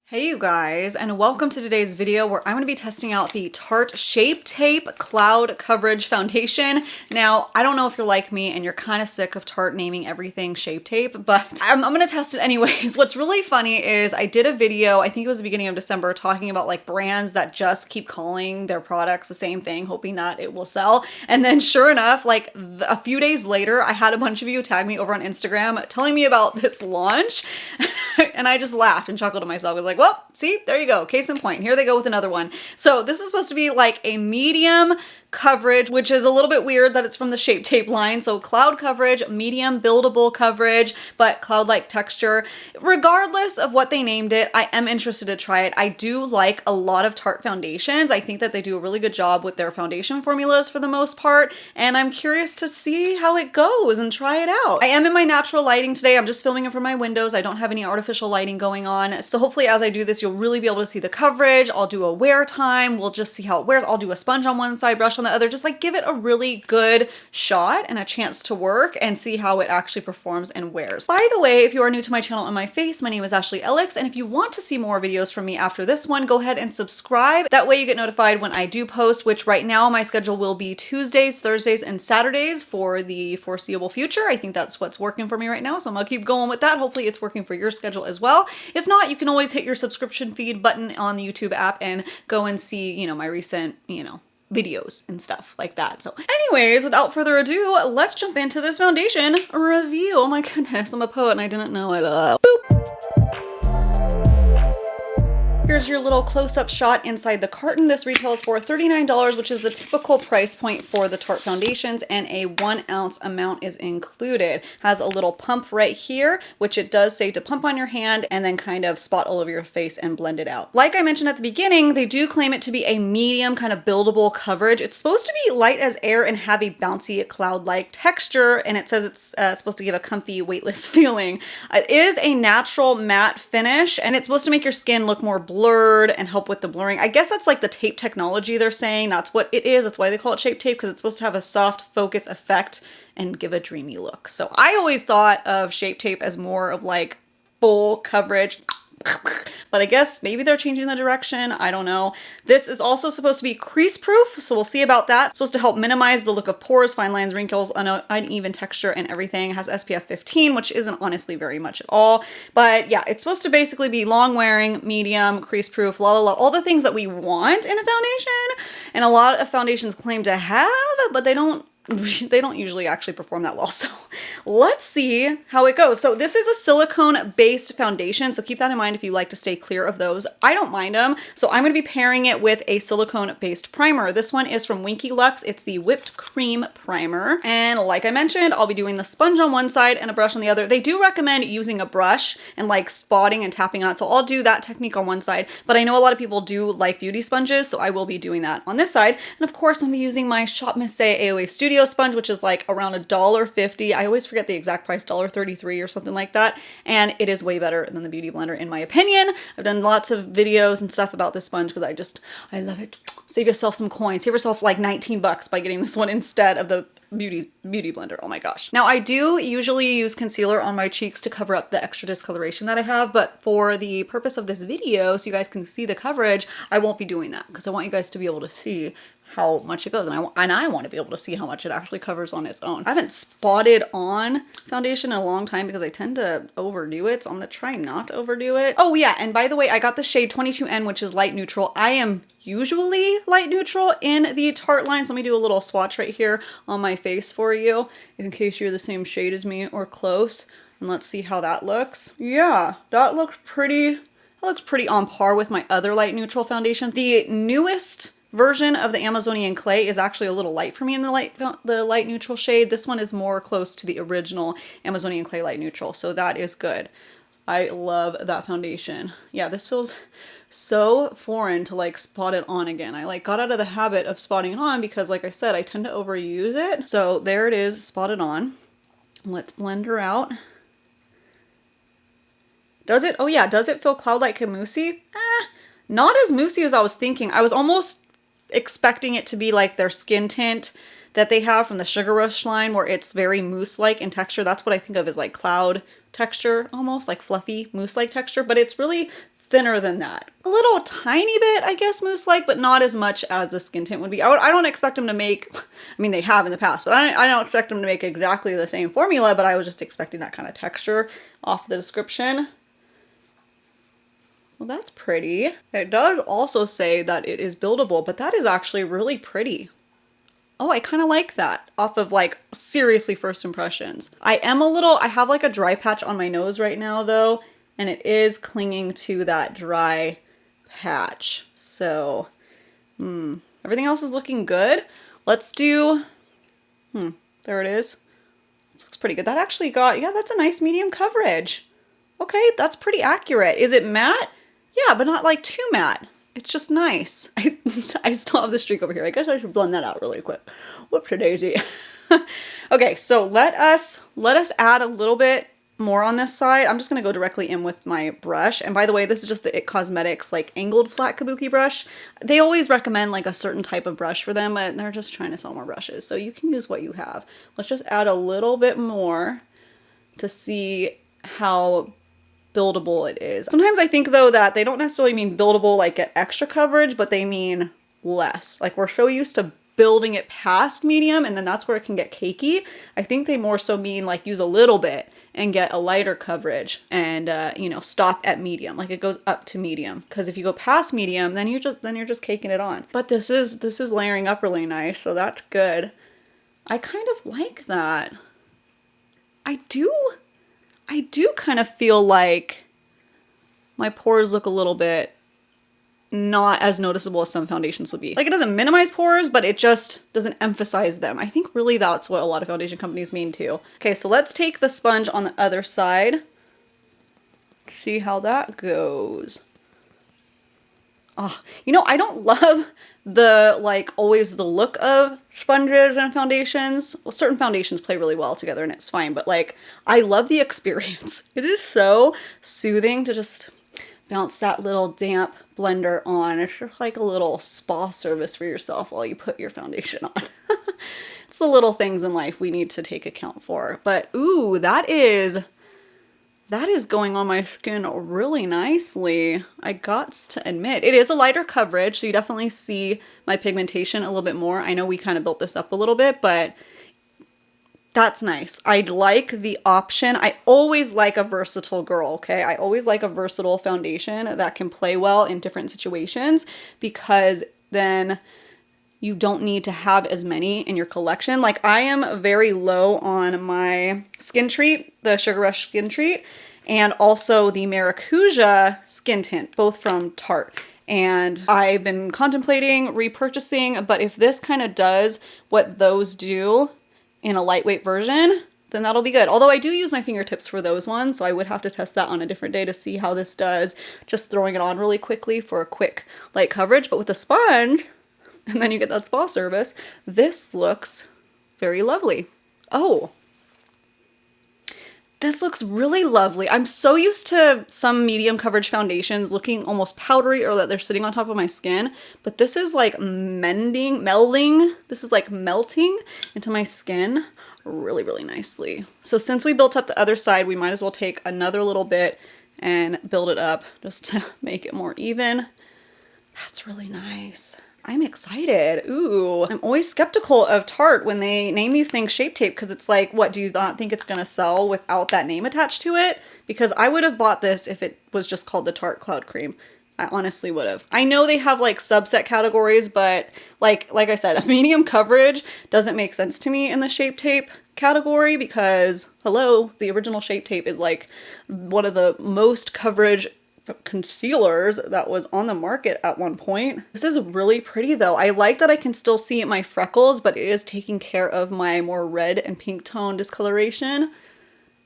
Hey you guys, and welcome to today's video where I'm going to be testing out the Tarte Shape Tape Cloud Coverage Foundation. Now, I don't know if you're like me and you're kind of sick of Tarte naming everything Shape Tape, but I'm going to test it anyways. What's really funny is I did a video, I think it was the beginning of December, talking about like brands that just keep calling their products the same thing, hoping that it will sell. And then sure enough, like a few days later, I had a bunch of you tag me over on Instagram telling me about this launch. And I just laughed and chuckled to myself. I was like, well, see, there you go. Case in point. Here they go with another one. So this is supposed to be like a medium coverage, which is a little bit weird that it's from the Shape Tape line. So cloud coverage, medium buildable coverage, but cloud-like texture. Regardless of what they named it, I am interested to try it. I do like a lot of Tarte foundations. I think that they do a really good job with their foundation formulas for the most part, and I'm curious to see how it goes and try it out. I am in my natural lighting today. I'm just filming it from my windows. I don't have any artificial lighting going on. So hopefully as I do this, you'll really be able to see the coverage. I'll do a wear time. We'll just see how it wears. I'll do a sponge on one side, brush on the other, just like give it a really good shot and a chance to work and see how it actually performs and wears. By the way, if you are new to my channel and my face, my name is ashleyellix, and if you want to see more videos from me after this one, go ahead and subscribe. That way you get notified when I do post, which right now my schedule will be Tuesdays, Thursdays, and Saturdays for the foreseeable future. I think that's what's working for me right now, so I'm gonna keep going with that. Hopefully it's working for your schedule as well. If not, you can always hit your subscription feed button on the YouTube app and go and see, my recent, videos and stuff like that. So anyways, without further ado, let's jump into this foundation review. Oh my goodness, I'm a poet and I didn't know it. Boop. Here's your little close-up shot inside the carton. This retails for $39, which is the typical price point for the Tarte foundations, and a 1 ounce amount is included. Has a little pump right here, which it does say to pump on your hand and then kind of spot all over your face and blend it out. Like I mentioned at the beginning, they do claim it to be a medium kind of buildable coverage. It's supposed to be light as air and have a bouncy cloud-like texture, and it says it's supposed to give a comfy, weightless feeling. It is a natural matte finish, and it's supposed to make your skin look more blurred and help with the blurring. I guess that's like the tape technology they're saying. That's what it is. That's why they call it Shape Tape, because it's supposed to have a soft focus effect and give a dreamy look. So I always thought of Shape Tape as more of like full coverage, but I guess maybe they're changing the direction. I don't know. This is also supposed to be crease proof, so we'll see about that. It's supposed to help minimize the look of pores, fine lines, wrinkles, uneven texture, and everything. It has SPF 15, which isn't honestly very much at all. But yeah, it's supposed to basically be long wearing, medium, crease proof, all the things that we want in a foundation. And a lot of foundations claim to have, but they don't usually actually perform that well. So let's see how it goes. So this is a silicone based foundation, so keep that in mind if you like to stay clear of those. I don't mind them, so I'm going to be pairing it with a silicone based primer. This one is from Winky Lux. It's the whipped cream primer, and like I mentioned, I'll be doing the sponge on one side and a brush on the other. They do recommend using a brush and like spotting and tapping on it, so I'll do that technique on one side, but I know a lot of people do like beauty sponges, so I will be doing that on this side. And of course, I'm gonna be using my Shop Miss AOA Studio sponge, which is like around $1.50. I always forget the exact price, $1.33 or something like that, and it is way better than the Beauty Blender in my opinion. I've done lots of videos and stuff about this sponge because I love it. Save yourself some coins. Save yourself like 19 bucks by getting this one instead of the beauty blender. Oh my gosh. Now I do usually use concealer on my cheeks to cover up the extra discoloration that I have, but for the purpose of this video, so you guys can see the coverage, I won't be doing that because I want you guys to be able to see how much it goes, and I want to be able to see how much it actually covers on its own. I haven't spotted on foundation in a long time because I tend to overdo it, so I'm gonna try not to overdo it. Oh yeah, and by the way, I got the shade 22N, which is light neutral. I am usually light neutral in the Tarte line, so let me do a little swatch right here on my face for you, in case you're the same shade as me or close, and let's see how that looks. Yeah, that looks pretty on par with my other light neutral foundation. The newest version of the Amazonian Clay is actually a little light for me in the light neutral shade. This one is more close to the original Amazonian Clay light neutral, so that is good. I love that foundation. Yeah, this feels so foreign to like spot it on again. I like got out of the habit of spotting it on because like I said, I tend to overuse it. So there it is, spotted on. Let's blend her out. Does it? Oh yeah, does it feel cloud-like and moussey? Not as moussey as I was thinking. I was almost expecting it to be like their skin tint that they have from the Sugar Rush line, where it's very mousse-like in texture. That's what I think of as like cloud texture, almost like fluffy mousse-like texture, but it's really thinner than that. A little tiny bit, I guess, mousse like, but not as much as the skin tint would be. I don't expect them to make, I mean, they have in the past, but I don't expect them to make exactly the same formula, but I was just expecting that kind of texture off the description. Well, that's pretty. It does also say that it is buildable, but that is actually really pretty. Oh, I kind of like that off of like seriously first impressions. I have like a dry patch on my nose right now though, and it is clinging to that dry patch. So, everything else is looking good. Let's do, there it is. This looks pretty good. That actually got, yeah, that's a nice medium coverage. Okay, that's pretty accurate. Is it matte? Yeah, but not like too matte. It's just nice. I still have the streak over here. I guess I should blend that out really quick. Whoopsie-daisy. Okay, so let us add a little bit more on this side. I'm just gonna go directly in with my brush. And by the way, this is just the IT Cosmetics like angled flat kabuki brush. They always recommend like a certain type of brush for them, but they're just trying to sell more brushes. So you can use what you have. Let's just add a little bit more to see how buildable it is. Sometimes I think though that they don't necessarily mean buildable like get extra coverage, but they mean less. Like we're so used to building it past medium and then that's where it can get cakey. I think they more so mean like use a little bit and get a lighter coverage and you know, stop at medium. Like it goes up to medium, because if you go past medium then you're just caking it on. But this is layering up really nice, so that's good. I kind of like that. I do kind of feel like my pores look a little bit not as noticeable as some foundations would be. Like it doesn't minimize pores, but it just doesn't emphasize them. I think really that's what a lot of foundation companies mean too. Okay, so let's take the sponge on the other side. See how that goes. Oh, you know, I don't love the, like, always the look of sponges and foundations. Well, certain foundations play really well together and it's fine, but like, I love the experience. It is so soothing to just bounce that little damp blender on. It's just like a little spa service for yourself while you put your foundation on. It's the little things in life we need to take account for. But ooh, that is going on my skin really nicely. I got to admit, it is a lighter coverage, so you definitely see my pigmentation a little bit more. I know we kind of built this up a little bit, but that's nice. I like the option. I always like a versatile girl, okay? I always like a versatile foundation that can play well in different situations, because then you don't need to have as many in your collection. Like I am very low on my Skin Treat, the Sugar Rush Skin Treat, and also the Maracuja Skin Tint, both from Tarte. And I've been contemplating repurchasing, but if this kind of does what those do in a lightweight version, then that'll be good. Although I do use my fingertips for those ones, so I would have to test that on a different day to see how this does, just throwing it on really quickly for a quick light coverage. But with a sponge, and then you get that spa service, this looks very lovely. Oh, this looks really lovely. I'm so used to some medium coverage foundations looking almost powdery or that they're sitting on top of my skin, but this is like melding. This is like melting into my skin really, really nicely. So since we built up the other side, we might as well take another little bit and build it up just to make it more even. That's really nice. I'm excited. Ooh, I'm always skeptical of Tarte when they name these things Shape Tape, because it's like, what, do you not think it's gonna sell without that name attached to it? Because I would have bought this if it was just called the Tarte Cloud Cream. I honestly would have. I know they have like subset categories, but like I said, a medium coverage doesn't make sense to me in the Shape Tape category, because hello, the original Shape Tape is like one of the most coverage concealers that was on the market at one point. This is really pretty though. I like that I can still see my freckles, but it is taking care of my more red and pink tone discoloration.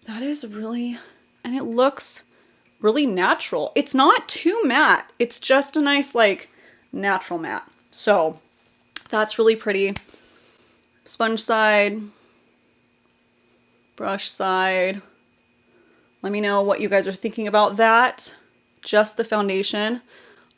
That is really, and it looks really natural. It's not too matte. It's just a nice like natural matte. So that's really pretty. Sponge side, brush side. Let me know what you guys are thinking about that. Just the foundation.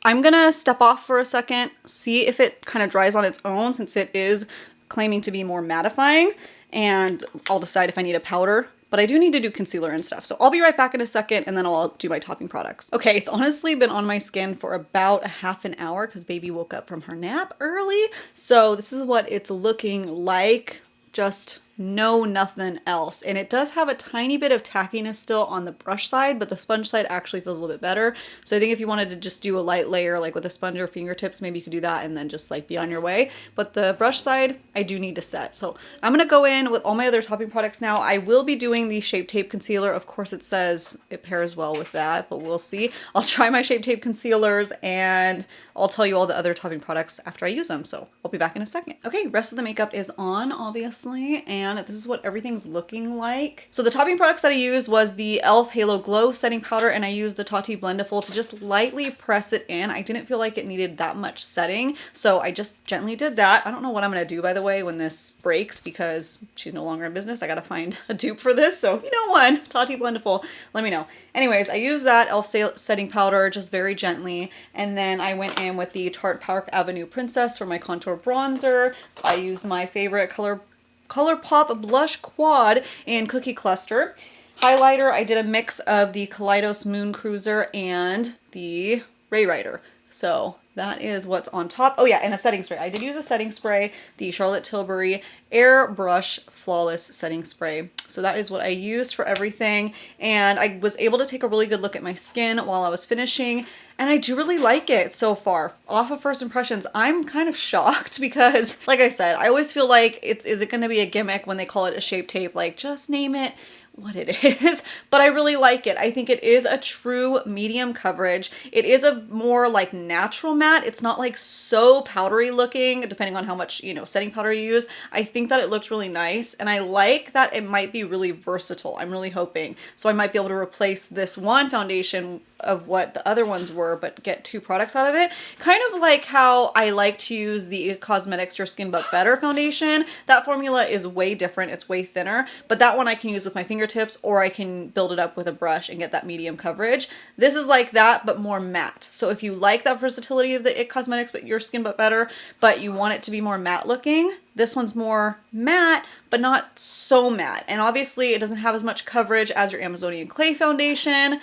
I'm gonna step off for a second, see if it kind of dries on its own, since it is claiming to be more mattifying, and I'll decide if I need a powder but I do need to do concealer and stuff. So I'll be right back in a second and then I'll do my topping products. Okay, it's honestly been on my skin for about a half an hour because baby woke up from her nap early. So this is what it's looking like. Just no nothing else. And it does have a tiny bit of tackiness still on the brush side, but the sponge side actually feels a little bit better. So I think if you wanted to just do a light layer like with a sponge or fingertips, maybe you could do that and then just like be on your way. But the brush side, I do need to set. So I'm gonna go in with all my other topping products now. I will be doing the Shape Tape Concealer. Of course it says it pairs well with that, but we'll see. I'll try my Shape Tape concealers and I'll tell you all the other topping products after I use them. So I'll be back in a second. Okay, rest of the makeup is on, obviously, and this is what everything's looking like. So the topping products that I used was the e.l.f. Halo Glow Setting Powder, and I used the Tati Blendiful to just lightly press it in. I didn't feel like it needed that much setting, so I just gently did that. I don't know what I'm gonna do, by the way, when this breaks, because she's no longer in business. I gotta find a dupe for this, so you know one, Tati Blendiful, let me know. Anyways, I used that e.l.f. setting powder just very gently, and then I went in with the Tarte Park Avenue Princess for my contour bronzer. I used my favorite ColourPop Blush Quad in Cookie Cluster. Highlighter, I did a mix of the Kaleidos Moon Cruiser and the Ray Rider. So that is what's on top. Oh yeah, and a setting spray. I did use a setting spray, the Charlotte Tilbury Airbrush Flawless Setting Spray. So that is what I used for everything. And I was able to take a really good look at my skin while I was finishing. And I do really like it so far. Off of first impressions, I'm kind of shocked because, like I said, I always feel like is it going to be a gimmick when they call it a Shape Tape? Like, just name it what it is. But I really like it. I think it is a true medium coverage. It is a more like natural matte. It's not like so powdery looking, depending on how much, you know, setting powder you use. I think that it looks really nice, and I like that it might be really versatile. I'm really hoping. So I might be able to replace this one foundation of what the other ones were, but get two products out of it. Kind of like how I like to use the Cosmetics Your Skin But Better foundation. That formula is way different. It's way thinner, but that one I can use with my fingertips, or I can build it up with a brush and get that medium coverage. This is like that, but more matte. So if you like that versatility of the IT Cosmetics But Your Skin But Better, but you want it to be more matte looking, this one's more matte, but not so matte. And obviously it doesn't have as much coverage as your Amazonian Clay foundation.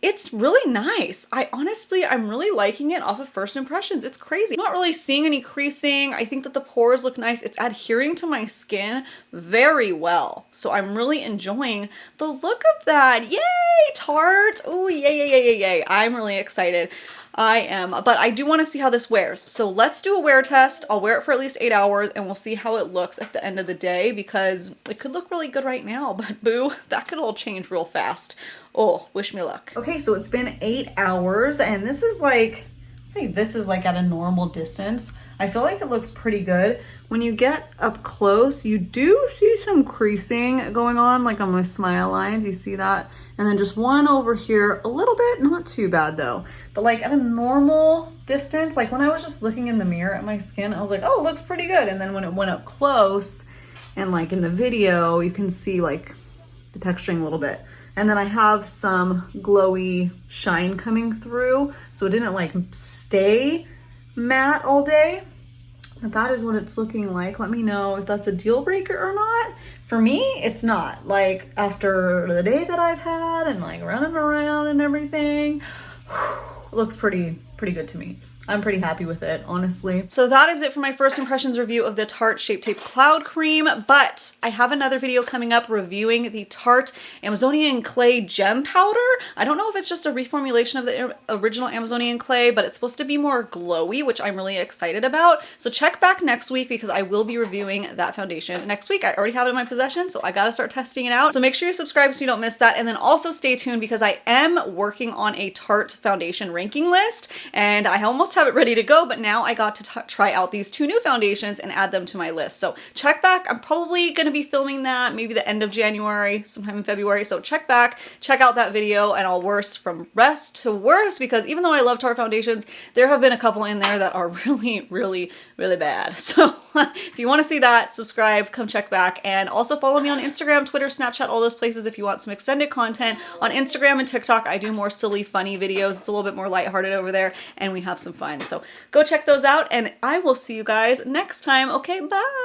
It's really nice. I'm really liking it off of first impressions. It's crazy. I'm not really seeing any creasing. I think that the pores look nice. It's adhering to my skin very well. So I'm really enjoying the look of that. Yay, Tarte. Oh, yay, yay, yay, yay, yay. I'm really excited. I am, but I do want to see how this wears. So let's do a wear test. I'll wear it for at least 8 hours and we'll see how it looks at the end of the day, because it could look really good right now, but boo, that could all change real fast. Oh, wish me luck. Okay, so it's been 8 hours and this is like, let's say this is like at a normal distance. I feel like it looks pretty good. When you get up close, you do see some creasing going on, like on my smile lines, you see that? And then just one over here, a little bit, not too bad though. But like at a normal distance, like when I was just looking in the mirror at my skin, I was like, oh, it looks pretty good. And then when it went up close and like in the video, you can see like the texturing a little bit. And then I have some glowy shine coming through. So it didn't like stay matte all day. But that is what it's looking like. Let me know if that's a deal breaker or not. For me, it's not. Like after the day that I've had and like running around and everything, it looks pretty good to me. I'm pretty happy with it, honestly. So that is it for my first impressions review of the Tarte Shape Tape Cloud Cream, but I have another video coming up reviewing the Tarte Amazonian Clay Gem Powder. I don't know if it's just a reformulation of the original Amazonian Clay, but it's supposed to be more glowy, which I'm really excited about. So check back next week because I will be reviewing that foundation next week. I already have it in my possession, so I gotta start testing it out. So make sure you subscribe so you don't miss that, and then also stay tuned because I am working on a Tarte foundation ranking list, and I almost have it ready to go, but now I got to try out these two new foundations and add them to my list. So check back. I'm probably going to be filming that maybe the end of January, sometime in February. So check back, check out that video, and I'll worst from best to worst, because even though I love Tarte foundations, there have been a couple in there that are really, really, really bad. So if you want to see that, subscribe, come check back, and also follow me on Instagram, Twitter, Snapchat, all those places if you want some extended content. On Instagram and TikTok, I do more silly, funny videos. It's a little bit more lighthearted over there, and we have some fun. So go check those out, and I will see you guys next time. Okay, bye!